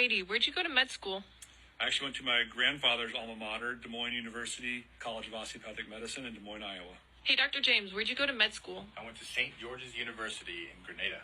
Brady, where'd you go to med school? I actually went to my grandfather's alma mater, Des Moines University, College of Osteopathic Medicine in Des Moines, Iowa. Hey, Dr. James, where'd you go to med school? I went to St. George's University in Grenada.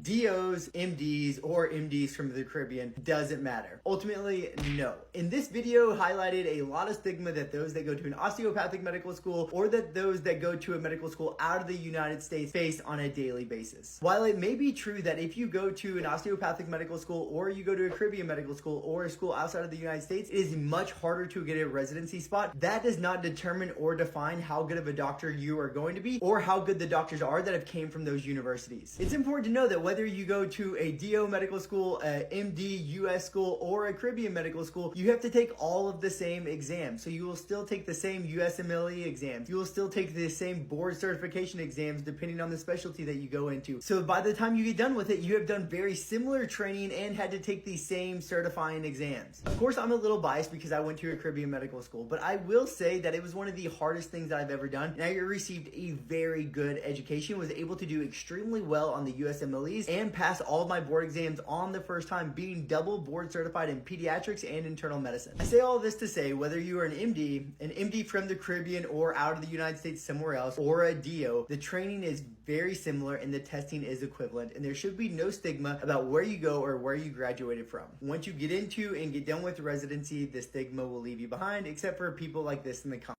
DOs, MDs, or MDs from the Caribbean, doesn't matter. Ultimately, no. In this video, highlighted a lot of stigma that those that go to an osteopathic medical school or that those that go to a medical school out of the United States face on a daily basis. While it may be true that if you go to an osteopathic medical school or you go to a Caribbean medical school or a school outside of the United States, it is much harder to get a residency spot. That does not determine or define how good of a doctor you are going to be or how good the doctors are that have came from those universities. It's important to know that whether you go to a DO medical school, a MD US school, or a Caribbean medical school, you have to take all of the same exams. So you will still take the same USMLE exams. You will still take the same board certification exams depending on the specialty that you go into. So by the time you get done with it, you have done very similar training and had to take the same certifying exams. Of course, I'm a little biased because I went to a Caribbean medical school, but I will say that it was one of the hardest things that I've ever done. And I received a very good education, was able to do extremely well on the USMLEs and pass all of my board exams on the first time, being double board certified in pediatrics and internal medicine. I say all this to say, whether you are an MD from the Caribbean or out of the United States somewhere else, or a DO, the training is very similar and the testing is equivalent, and there should be no stigma about where you go or where you graduated from. Once you get into and get done with residency, the stigma will leave you behind, except for people like this in the comments.